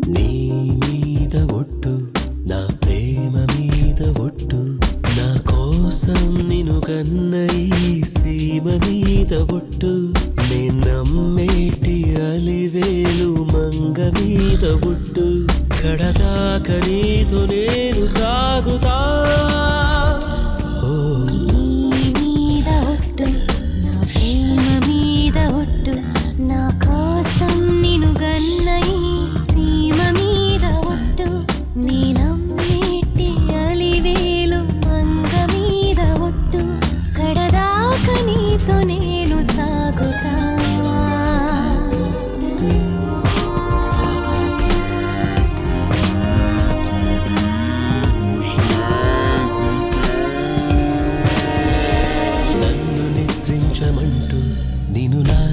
నీ మీద ఒట్టు నా ప్రేమ మీద ఒట్టు నా కోసం నిన్ను కన్న ఈ సీమ మీద ఒట్టు నే నమ్మేటి అలివేలు మంగ మీద ఒట్టు కడదాక నీతో నేను సాగుతా నిన్ను నా